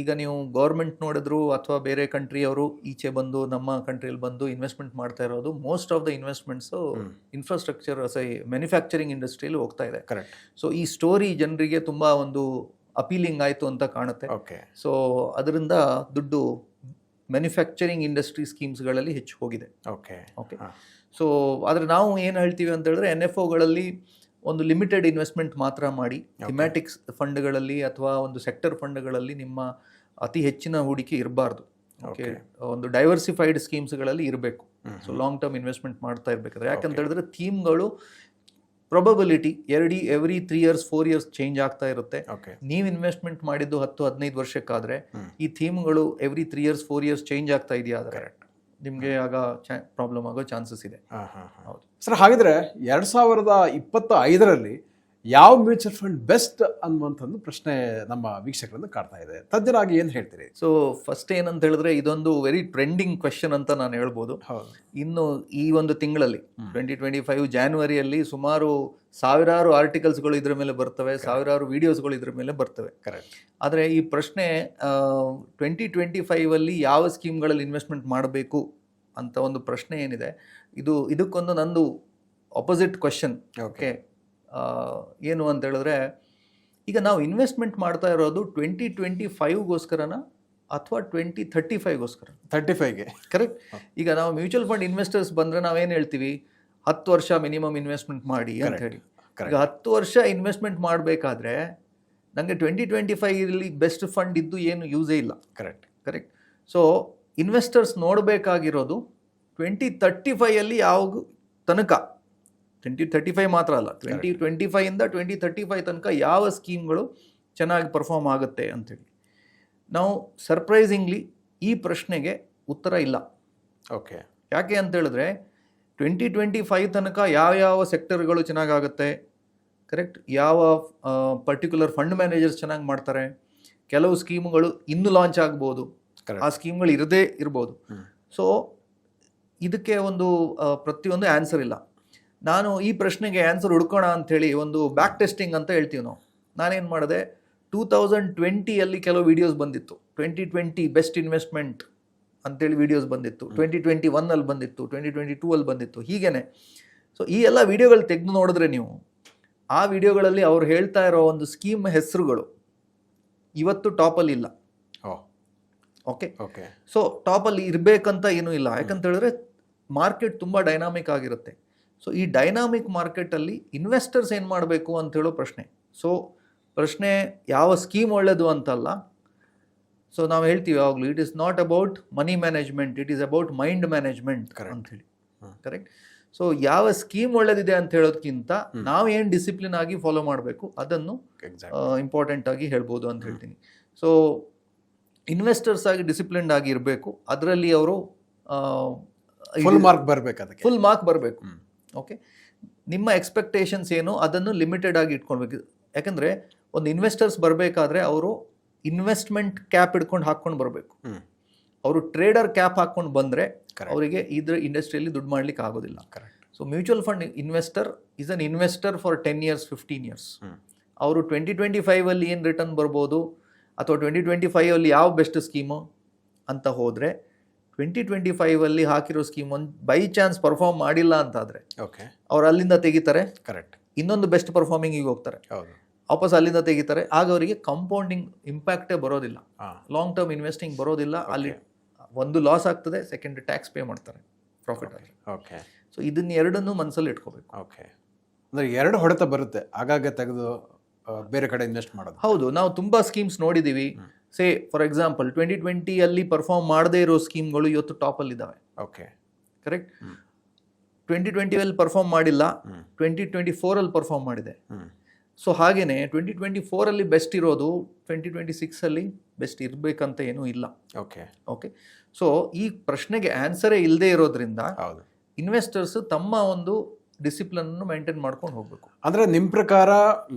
ಈಗ ನೀವು ಗೌರ್ಮೆಂಟ್ ನೋಡಿದ್ರು ಅಥವಾ ಬೇರೆ ಕಂಟ್ರಿಯವರು ಈಚೆ ಬಂದು ನಮ್ಮ ಕಂಟ್ರಿಯಲ್ಲಿ ಬಂದು ಇನ್ವೆಸ್ಟ್ಮೆಂಟ್ ಮಾಡ್ತಾ ಇರೋದು most of the investments infrastructure manufacturing ಇಂಡಸ್ಟ್ರಿಯಲ್ಲಿ ಹೋಗ್ತಾ ಇದೆ. ಕರೆಕ್ಟ್. ಸೊ ಈ ಸ್ಟೋರಿ ಜನರಿಗೆ ತುಂಬ ಒಂದು ಅಪೀಲಿಂಗ್ ಆಯಿತು ಅಂತ ಕಾಣುತ್ತೆ. ಓಕೆ, ಸೊ ಅದರಿಂದ ದುಡ್ಡು ಮ್ಯಾನುಫ್ಯಾಕ್ಚರಿಂಗ್ ಇಂಡಸ್ಟ್ರಿ ಸ್ಕೀಮ್ಸ್ಗಳಲ್ಲಿ ಹೆಚ್ಚು ಹೋಗಿದೆ. ಓಕೆ, ಓಕೆ, ಸೊ ಆದರೆ ನಾವು ಏನು ಹೇಳ್ತೀವಿ ಅಂತ ಹೇಳಿದ್ರೆ NFOಗಳಲ್ಲಿ ಒಂದು ಲಿಮಿಟೆಡ್ ಇನ್ವೆಸ್ಟ್ಮೆಂಟ್ ಮಾತ್ರ ಮಾಡಿ, ಥಿಮ್ಯಾಟಿಕ್ಸ್ ಫಂಡ್ಗಳಲ್ಲಿ ಅಥವಾ ಒಂದು ಸೆಕ್ಟರ್ ಫಂಡ್ಗಳಲ್ಲಿ ನಿಮ್ಮ ಅತಿ ಹೆಚ್ಚಿನ ಹೂಡಿಕೆ ಇರಬಾರ್ದು. ಓಕೆ, ಒಂದು ಡೈವರ್ಸಿಫೈಡ್ ಸ್ಕೀಮ್ಸ್ಗಳಲ್ಲಿ ಇರಬೇಕು. ಸೊ ಲಾಂಗ್ ಟರ್ಮ್ ಇನ್ವೆಸ್ಟ್ಮೆಂಟ್ ಮಾಡ್ತಾ ಇರಬೇಕಾದ್ರೆ, ಯಾಕಂತ ಹೇಳಿದ್ರೆ ಥೀಮ್ಗಳು probability every 3 years 4 years change ಆಗ್ತಾ ಇರುತ್ತೆ. ನೀವು ಇನ್ವೆಸ್ಟ್ಮೆಂಟ್ ಮಾಡಿದ್ದು 10-15 ವರ್ಷಕ್ಕಾದ್ರೆ ಈ ಥೀಮ್ಗಳು ಎವ್ರಿ 3 years 4 years ಚೇಂಜ್ ಆಗ್ತಾ ಇದೆಯಾ ಆದರೆ ನಿಮಗೆ ಆಗ ಪ್ರಾಬ್ಲಮ್ ಆಗೋ ಚಾನ್ಸಸ್ ಇದೆ. ಹೌದು ಸರ್. ಹಾಗಿದ್ರೆ 2025ರಲ್ಲಿ ಯಾವ ಮ್ಯೂಚುವಲ್ ಫಂಡ್ ಬೆಸ್ಟ್ ಅನ್ನುವಂಥದ್ದು ಪ್ರಶ್ನೆ ನಮ್ಮ ವೀಕ್ಷಕರನ್ನು ಕಾಡ್ತಾ ಇದೆ. ತಜ್ಞರಾಗಿ ಏನು ಹೇಳ್ತೀರಿ? ಸೊ ಫಸ್ಟ್ ಏನಂತ ಹೇಳಿದ್ರೆ ಇದೊಂದು ವೆರಿ ಟ್ರೆಂಡಿಂಗ್ ಕ್ವೆಶನ್ ಅಂತ ನಾನು ಹೇಳ್ಬೋದು. ಇನ್ನು ಈ ಒಂದು ತಿಂಗಳಲ್ಲಿ 2025 ಜಾನ್ವರಿಯಲ್ಲಿ ಸುಮಾರು ಸಾವಿರಾರು ಆರ್ಟಿಕಲ್ಸ್ಗಳು ಇದ್ರ ಮೇಲೆ ಬರ್ತವೆ, ಸಾವಿರಾರು ವಿಡಿಯೋಸ್ಗಳು ಇದ್ರ ಮೇಲೆ ಬರ್ತವೆ. ಕರೆಕ್ಟ್. ಆದರೆ ಈ ಪ್ರಶ್ನೆ 2025 ಯಾವ ಸ್ಕೀಮ್ಗಳಲ್ಲಿ ಇನ್ವೆಸ್ಟ್ಮೆಂಟ್ ಮಾಡಬೇಕು ಅಂತ ಒಂದು ಪ್ರಶ್ನೆ ಏನಿದೆ, ಇದಕ್ಕೊಂದು ನಂದು ಆಪೋಸಿಟ್ ಕ್ವೆಶನ್. ಓಕೆ, ಏನು ಅಂತ ಹೇಳಿದ್ರೆ ಈಗ ನಾವು ಇನ್ವೆಸ್ಟ್ಮೆಂಟ್ ಮಾಡ್ತಾ ಇರೋದು 2025ಗೋಸ್ಕರನ ಅಥವಾ 2035ಗೋಸ್ಕರ? 35ಗೆ. ಕರೆಕ್ಟ್. ಈಗ ನಾವು ಮ್ಯೂಚುವಲ್ ಫಂಡ್ ಇನ್ವೆಸ್ಟರ್ಸ್ ಬಂದರೆ ನಾವೇನು ಹೇಳ್ತೀವಿ, 10 ವರ್ಷ ಮಿನಿಮಮ್ ಇನ್ವೆಸ್ಟ್ಮೆಂಟ್ ಮಾಡಿ ಅಂತ ಹೇಳಿ. ಈಗ 10 ವರ್ಷ ಇನ್ವೆಸ್ಟ್ಮೆಂಟ್ ಮಾಡಬೇಕಾದ್ರೆ ನನಗೆ 2025 ಬೆಸ್ಟ್ ಫಂಡ್ ಇದ್ದು ಏನು ಯೂಸೇ ಇಲ್ಲ. ಕರೆಕ್ಟ್. ಕರೆಕ್ಟ್. ಸೊ ಇನ್ವೆಸ್ಟರ್ಸ್ ನೋಡಬೇಕಾಗಿರೋದು 2035 ಯಾವ ತನಕ, 2035 ಮಾತ್ರ ಅಲ್ಲ, 2025ಇಂದ 2035 ತನಕ ಯಾವ ಸ್ಕೀಮ್ಗಳು ಚೆನ್ನಾಗಿ ಪರ್ಫಾರ್ಮ್ ಆಗುತ್ತೆ ಅಂಥೇಳಿ. ನಾವು ಸರ್ಪ್ರೈಸಿಂಗ್ಲಿ ಈ ಪ್ರಶ್ನೆಗೆ ಉತ್ತರ ಇಲ್ಲ. ಓಕೆ. ಯಾಕೆ ಅಂತ ಹೇಳಿದ್ರೆ 2025 ತನಕ ಯಾವ ಸೆಕ್ಟರ್ಗಳು ಚೆನ್ನಾಗಾಗುತ್ತೆ, ಕರೆಕ್ಟ್, ಯಾವ ಪರ್ಟಿಕ್ಯುಲರ್ ಫಂಡ್ ಮ್ಯಾನೇಜರ್ಸ್ ಚೆನ್ನಾಗಿ ಮಾಡ್ತಾರೆ, ಕೆಲವು ಸ್ಕೀಮ್ಗಳು ಇನ್ನೂ ಲಾಂಚ್ ಆಗ್ಬೋದು, ಆ ಸ್ಕೀಮ್ಗಳು ಇರದೇ ಇರ್ಬೋದು. ಸೊ ಇದಕ್ಕೆ ಒಂದು ಪ್ರತಿಯೊಂದು ಆನ್ಸರ್ ಇಲ್ಲ. ನಾನು ಈ ಪ್ರಶ್ನೆಗೆ ಆನ್ಸರ್ ಹುಡ್ಕೋಣ ಅಂಥೇಳಿ ಒಂದು ಬ್ಯಾಕ್ ಟೆಸ್ಟಿಂಗ್ ಅಂತ ಹೇಳ್ತೀವಿ ನಾವು. ನಾನೇನು ಮಾಡಿದೆ, 2020 ಕೆಲವು ವಿಡಿಯೋಸ್ ಬಂದಿತ್ತು, 2020 ಬೆಸ್ಟ್ ಇನ್ವೆಸ್ಟ್ಮೆಂಟ್ ಅಂತೇಳಿ ವಿಡಿಯೋಸ್ ಬಂದಿತ್ತು, 2021 ಬಂದಿತ್ತು, 2022 ಬಂದಿತ್ತು, ಹೀಗೇನೆ. ಸೊ ಈ ಎಲ್ಲ ವಿಡಿಯೋಗಳು ತೆಗೆದು ನೋಡಿದ್ರೆ ನೀವು ಆ ವಿಡಿಯೋಗಳಲ್ಲಿ ಅವ್ರು ಹೇಳ್ತಾ ಇರೋ ಒಂದು ಸ್ಕೀಮ್ ಹೆಸರುಗಳು ಇವತ್ತು ಟಾಪಲ್ಲಿ ಇಲ್ಲ. ಓಕೆ, ಸೊ ಟಾಪಲ್ಲಿ ಇರಬೇಕಂತ ಏನೂ ಇಲ್ಲ. ಯಾಕಂತ ಹೇಳಿದ್ರೆ ಮಾರ್ಕೆಟ್ ತುಂಬ ಡೈನಾಮಿಕ್ ಆಗಿರುತ್ತೆ. ಸೊ ಈ ಡೈನಾಮಿಕ್ ಮಾರ್ಕೆಟಲ್ಲಿ ಇನ್ವೆಸ್ಟರ್ಸ್ ಏನು ಮಾಡಬೇಕು ಅಂತ ಹೇಳೋ ಪ್ರಶ್ನೆ. ಸೊ ಪ್ರಶ್ನೆ ಯಾವ ಸ್ಕೀಮ್ ಒಳ್ಳೆಯದು ಅಂತಲ್ಲ. ಸೊ ನಾವು ಹೇಳ್ತೀವಿ ಯಾವಾಗಲೂ, it is not about money management, it is about mind management ಅಂತ ಹೇಳಿ. ಕರೆಕ್ಟ್. ಸೊ ಯಾವ ಸ್ಕೀಮ್ ಒಳ್ಳೇದಿದೆ ಅಂತ ಹೇಳೋದಕ್ಕಿಂತ ನಾವು ಏನು ಡಿಸಿಪ್ಲಿನ್ ಆಗಿ ಫಾಲೋ ಮಾಡಬೇಕು ಅದನ್ನು ಇಂಪಾರ್ಟೆಂಟ್ ಆಗಿ ಹೇಳ್ಬೋದು ಅಂತ ಹೇಳ್ತೀನಿ. ಸೊ ಇನ್ವೆಸ್ಟರ್ಸ್ ಆಗಿ ಡಿಸಿಪ್ಲಿನ್ಡ್ ಆಗಿ ಇರಬೇಕು. ಅದರಲ್ಲಿ ಅವರು ಫುಲ್ ಮಾರ್ಕ್ ಬರಬೇಕು. ಓಕೆ, ನಿಮ್ಮ ಎಕ್ಸ್ಪೆಕ್ಟೇಷನ್ಸ್ ಏನು ಅದನ್ನು ಲಿಮಿಟೆಡ್ ಆಗಿ ಇಟ್ಕೊಳ್ಬೇಕು. ಯಾಕಂದರೆ ಒಂದು ಇನ್ವೆಸ್ಟರ್ಸ್ ಬರಬೇಕಾದ್ರೆ ಅವರು ಇನ್ವೆಸ್ಟ್ಮೆಂಟ್ ಕ್ಯಾಪ್ ಹಿಡ್ಕೊಂಡು ಹಾಕ್ಕೊಂಡು ಬರಬೇಕು. ಅವರು ಟ್ರೇಡರ್ ಕ್ಯಾಪ್ ಹಾಕ್ಕೊಂಡು ಬಂದರೆ ಅವರಿಗೆ ಇದ್ರ ಇಂಡಸ್ಟ್ರಿಯಲ್ಲಿ ದುಡ್ಡು ಮಾಡ್ಲಿಕ್ಕೆ ಆಗೋದಿಲ್ಲ. So mutual fund investor is an investor for 10 years 15 years. ಅವರು 2025 ಏನು ರಿಟರ್ನ್ ಬರ್ಬೋದು ಅಥವಾ 2025 ಯಾವ ಬೆಸ್ಟ್ ಸ್ಕೀಮು ಅಂತ ಹೋದರೆ 2025 ಹಾಕಿರೋ ಸ್ಕೀಮ್ ಒಂದು ಬೈ ಚಾನ್ಸ್ ಪರ್ಫಾರ್ಮ್ ಮಾಡಿಲ್ಲ ಅಂತಾದರೆ ಅವ್ರು ಅಲ್ಲಿಂದ ತೆಗಿತಾರೆ. ಕರೆಕ್ಟ್. ಇನ್ನೊಂದು ಬೆಸ್ಟ್ ಪರ್ಫಾರ್ಮಿಂಗಿಗೆ ಹೋಗ್ತಾರೆ, ವಾಪಸ್ ಅಲ್ಲಿಂದ ತೆಗಿತಾರೆ. ಆಗ ಅವರಿಗೆ ಕಂಪೌಂಡಿಂಗ್ ಇಂಪ್ಯಾಕ್ಟೇ ಬರೋದಿಲ್ಲ, ಲಾಂಗ್ ಟರ್ಮ್ ಇನ್ವೆಸ್ಟಿಂಗ್ ಬರೋದಿಲ್ಲ. ಅಲ್ಲಿ ಒಂದು ಲಾಸ್ ಆಗ್ತದೆ, ಸೆಕೆಂಡ್ ಟ್ಯಾಕ್ಸ್ ಪೇ ಮಾಡ್ತಾರೆ ಪ್ರಾಫಿಟ್ ಆಗಿ. ಓಕೆ, ಸೊ ಇದನ್ನ ಎರಡನ್ನೂ ಮನಸ್ಸಲ್ಲಿ ಇಟ್ಕೋಬೇಕು. ಓಕೆ, ಅಂದರೆ ಎರಡು ಹೊಡೆತ ಬರುತ್ತೆ ಆಗಾಗ ತೆಗೆದು ಬೇರೆ ಕಡೆ ಇನ್ವೆಸ್ಟ್ ಮಾಡೋದು. ಹೌದು, ನಾವು ತುಂಬ ಸ್ಕೀಮ್ಸ್ ನೋಡಿದ್ದೀವಿ. ಸೇ ಫಾರ್ ಎಕ್ಸಾಂಪಲ್ 2020 ಪರ್ಫಾರ್ಮ್ ಮಾಡದೇ ಇರೋ ಸ್ಕೀಮ್ಗಳು ಇವತ್ತು ಟಾಪಲ್ಲಿ ಇದ್ದಾವೆ. Okay, correct. 2020 ಪರ್ಫಾರ್ಮ್ ಮಾಡಿಲ್ಲ, 2024 ಪರ್ಫಾರ್ಮ್ ಮಾಡಿದೆ. ಸೊ ಹಾಗೇನೆ 2024 ಬೆಸ್ಟ್ ಇರೋದು 2026 ಬೆಸ್ಟ್ ಇರಬೇಕಂತ ಏನೂ ಇಲ್ಲ. ಓಕೆ ಓಕೆ, ಸೊ ಈ ಪ್ರಶ್ನೆಗೆ ಆನ್ಸರೇ ಇಲ್ಲದೆ ಇರೋದ್ರಿಂದ ಇನ್ವೆಸ್ಟರ್ಸ್ ತಮ್ಮ ಒಂದು ಡಿಸಿಪ್ಲಿನ್ ಅನ್ನು ಮೇಂಟೈನ್ ಮಾಡ್ಕೊಂಡು ಹೋಗ್ಬೇಕು. ಅಂದ್ರೆ ನಿಮ್ಮ ಪ್ರಕಾರ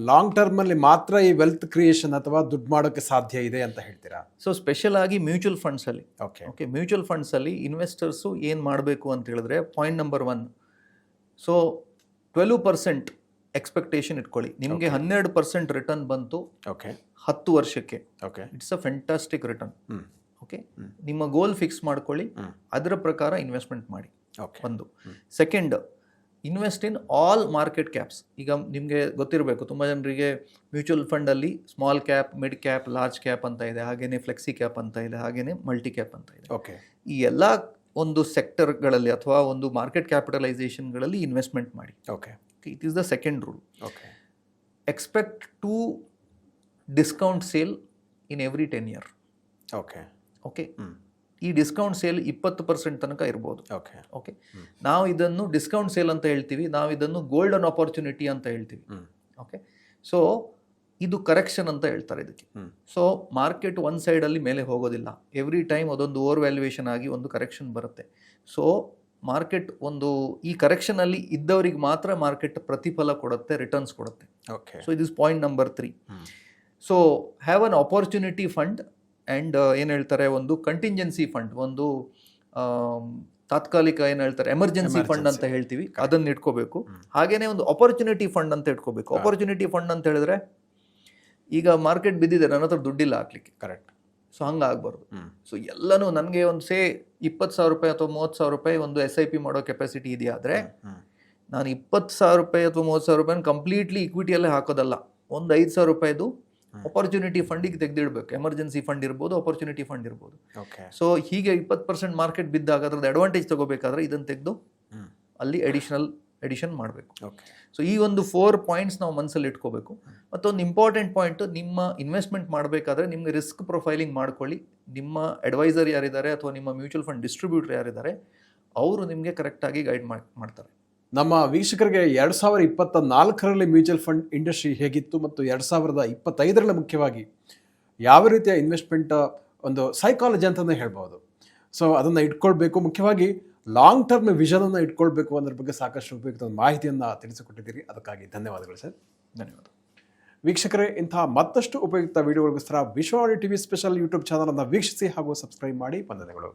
ಲಾಂಗ್ ಟರ್ಮ್ ಅಲ್ಲಿ ಮಾತ್ರ ಈ ವೆಲ್ತ್ ಕ್ರಿಯೇಷನ್ ಅಥವಾ ದುಡ್ಡು ಮಾಡೋಕ್ಕೆ ಸಾಧ್ಯ ಇದೆ ಅಂತ ಹೇಳ್ತೀರಾ? ಸೊ ಸ್ಪೆಷಲ್ ಆಗಿ ಮ್ಯೂಚುವಲ್ ಫಂಡ್ಸ್ ಅಲ್ಲಿ. ಓಕೆ, ಮ್ಯೂಚುವಲ್ ಫಂಡ್ಸ್ ಅಲ್ಲಿ ಇನ್ವೆಸ್ಟರ್ಸು ಏನು ಮಾಡಬೇಕು ಅಂತ ಹೇಳಿದ್ರೆ, ಪಾಯಿಂಟ್ ನಂಬರ್ 1, ಸೊ 12% ಎಕ್ಸ್ಪೆಕ್ಟೇಷನ್ ಇಟ್ಕೊಳ್ಳಿ. ನಿಮಗೆ 12% ರಿಟರ್ನ್ ಬಂತು 10 ವರ್ಷಕ್ಕೆ. It's a fantastic return. Okay, ನಿಮ್ಮ ಗೋಲ್ ಫಿಕ್ಸ್ ಮಾಡ್ಕೊಳ್ಳಿ, ಅದರ ಪ್ರಕಾರ ಇನ್ವೆಸ್ಟ್ಮೆಂಟ್ ಮಾಡಿ. ಒಂದು. Second, invest in all market caps. ಈಗ ನಿಮಗೆ ಗೊತ್ತಿರಬೇಕು, ತುಂಬ ಜನರಿಗೆ ಮ್ಯೂಚುವಲ್ ಫಂಡಲ್ಲಿ small cap, mid cap, large cap ಅಂತ ಇದೆ, ಹಾಗೆಯೇ ಫ್ಲೆಕ್ಸಿ ಕ್ಯಾಪ್ ಅಂತ ಇದೆ, ಹಾಗೆಯೇ ಮಲ್ಟಿ ಕ್ಯಾಪ್ ಅಂತ ಇದೆ. ಈ ಎಲ್ಲ ಒಂದು ಸೆಕ್ಟರ್ಗಳಲ್ಲಿ ಅಥವಾ ಒಂದು ಮಾರ್ಕೆಟ್ ಕ್ಯಾಪಿಟಲೈಸೇಷನ್ಗಳಲ್ಲಿ ಇನ್ವೆಸ್ಟ್ಮೆಂಟ್ ಮಾಡಿ. It is the second rule. Expect to discount sale in every 10 years. Okay, ಈ ಡಿಸ್ಕೌಂಟ್ ಸೇಲ್ 20% ತನಕ ಇರ್ಬೋದು. ಓಕೆ, ನಾವು ಇದನ್ನು ಡಿಸ್ಕೌಂಟ್ ಸೇಲ್ ಅಂತ ಹೇಳ್ತೀವಿ, ನಾವು ಇದನ್ನು ಗೋಲ್ಡನ್ ಆಪರ್ಚುನಿಟಿ ಅಂತ ಹೇಳ್ತೀವಿ. ಓಕೆ, ಸೊ ಇದು ಕರೆಕ್ಷನ್ ಅಂತ ಹೇಳ್ತಾರೆ ಇದಕ್ಕೆ. ಸೊ ಮಾರ್ಕೆಟ್ ಒಂದು ಸೈಡಲ್ಲಿ ಮೇಲೆ ಹೋಗೋದಿಲ್ಲ, ಎವ್ರಿ ಟೈಮ್ ಅದೊಂದು ಓವರ್ ವ್ಯಾಲ್ಯೂಯೇಷನ್ ಆಗಿ ಒಂದು ಕರೆಕ್ಷನ್ ಬರುತ್ತೆ. ಸೊ ಮಾರ್ಕೆಟ್ ಒಂದು ಈ ಕರೆಕ್ಷನಲ್ಲಿ ಇದ್ದವರಿಗೆ ಮಾತ್ರ ಮಾರ್ಕೆಟ್ ಪ್ರತಿಫಲ ಕೊಡುತ್ತೆ, ರಿಟರ್ನ್ಸ್ ಕೊಡುತ್ತೆ. ಸೊ ಇದು point number 3. So have an opportunity fund and ಏನು ಹೇಳ್ತಾರೆ, ಒಂದು ಕಂಟಿಂಜೆನ್ಸಿ ಫಂಡ್, ಒಂದು ತಾತ್ಕಾಲಿಕ ಏನು ಹೇಳ್ತಾರೆ ಎಮರ್ಜೆನ್ಸಿ ಫಂಡ್ ಅಂತ ಹೇಳ್ತೀವಿ, ಅದನ್ನು ಇಟ್ಕೋಬೇಕು. ಹಾಗೇನೆ ಒಂದು ಆಪರ್ಚುನಿಟಿ ಫಂಡ್ ಅಂತ ಇಟ್ಕೋಬೇಕು. ಆಪರ್ಚುನಿಟಿ ಫಂಡ್ ಅಂತ ಹೇಳಿದ್ರೆ, ಈಗ ಮಾರ್ಕೆಟ್ ಬಿದ್ದಿದೆ, ನನ್ನ ಹತ್ರ ದುಡ್ಡಿಲ್ಲ ಹಾಕ್ಲಿಕ್ಕೆ. ಕರೆಕ್ಟ್. ಸೊ ಹಂಗಾಗ್ಬಾರ್ದು. ಸೊ ಎಲ್ಲನೂ ನನಗೆ ಒಂದು 20,000 ರೂಪಾಯಿ ಅಥವಾ 30,000 ರೂಪಾಯಿ ಒಂದು SIP ಮಾಡೋ ಕೆಪಾಸಿಟಿ ಇದೆಯಾ ಆದರೆ, ನಾನು 20,000 ರೂಪಾಯಿ ಅಥವಾ 30,000 ರೂಪಾಯಿನ ಕಂಪ್ಲೀಟ್ಲಿ ಇಕ್ವಿಟಿಯಲ್ಲೇ ಹಾಕೋದಲ್ಲ, ಒಂದು 5,000 ರೂಪಾಯಿದು ಆಪರ್ಚುನಿಟಿ ಫಂಡಿಗೆ ತೆಗೆದಿಡಬೇಕು. ಎಮರ್ಜೆನ್ಸಿ ಫಂಡ್ ಇರ್ಬೋದು, ಆಪರ್ಚುನಿಟಿ ಫಂಡ್ ಇರ್ಬೋದು. ಸೊ ಹೀಗೆ 20% ಮಾರ್ಕೆಟ್ ಬಿದ್ದಾಗ ಅದ್ರದ್ದು ಅಡ್ವಾಂಟೇಜ್ ತಗೋಬೇಕಾದ್ರೆ ಇದನ್ನು ತೆಗೆದು ಅಲ್ಲಿ ಎಡಿಷನ್ ಮಾಡಬೇಕು. ಸೊ ಈ ಒಂದು 4 ಪಾಯಿಂಟ್ಸ್ ನಾವು ಮನಸ್ಸಲ್ಲಿ ಇಟ್ಕೋಬೇಕು. ಮತ್ತೊಂದು ಇಂಪಾರ್ಟೆಂಟ್ ಪಾಯಿಂಟ್, ನಿಮ್ಮ ಇನ್ವೆಸ್ಟ್ಮೆಂಟ್ ಮಾಡಬೇಕಾದ್ರೆ ನಿಮಗೆ ರಿಸ್ಕ್ ಪ್ರೊಫೈಲಿಂಗ್ ಮಾಡ್ಕೊಳ್ಳಿ. ನಿಮ್ಮ ಅಡ್ವೈಸರ್ ಯಾರಿದ್ದಾರೆ ಅಥವಾ ನಿಮ್ಮ ಮ್ಯೂಚುವಲ್ ಫಂಡ್ ಡಿಸ್ಟ್ರಿಬ್ಯೂಟರ್ ಯಾರಿದ್ದಾರೆ, ಅವರು ನಿಮಗೆ ಕರೆಕ್ಟಾಗಿ ಗೈಡ್ ಮಾಡ್ತಾರೆ. ನಮ್ಮ ವೀಕ್ಷಕರಿಗೆ 2024ರಲ್ಲಿ ಮ್ಯೂಚುವಲ್ ಫಂಡ್ ಇಂಡಸ್ಟ್ರಿ ಹೇಗಿತ್ತು ಮತ್ತು 2025ರಲ್ಲಿ ಮುಖ್ಯವಾಗಿ ಯಾವ ರೀತಿಯ ಇನ್ವೆಸ್ಟ್ಮೆಂಟ್ ಒಂದು ಸೈಕಾಲಜಿ ಅಂತಲೇ ಹೇಳ್ಬೋದು. ಸೊ ಅದನ್ನು ಇಟ್ಕೊಳ್ಬೇಕು, ಮುಖ್ಯವಾಗಿ ಲಾಂಗ್ ಟರ್ಮ್ ವಿಷನನ್ನು ಇಟ್ಕೊಳ್ಬೇಕು ಅನ್ನೋದ್ರ ಬಗ್ಗೆ ಸಾಕಷ್ಟು ಉಪಯುಕ್ತ ಮಾಹಿತಿಯನ್ನು ತಿಳಿಸಿಕೊಟ್ಟಿದ್ದೀರಿ. ಅದಕ್ಕಾಗಿ ಧನ್ಯವಾದಗಳು ಸರ್. ಧನ್ಯವಾದ. ವೀಕ್ಷಕರೇ, ಇಂತಹ ಮತ್ತಷ್ಟು ಉಪಯುಕ್ತ ವಿಡಿಯೋಗಳಿಗೋಸ್ಕರ ವಿಶ್ವವಾಣಿ TV ಸ್ಪೆಷಲ್ ಯೂಟ್ಯೂಬ್ ಚಾನಲನ್ನು ವೀಕ್ಷಿಸಿ ಹಾಗೂ ಸಬ್ಸ್ಕ್ರೈಬ್ ಮಾಡಿ. ವಂದನೆಗಳು.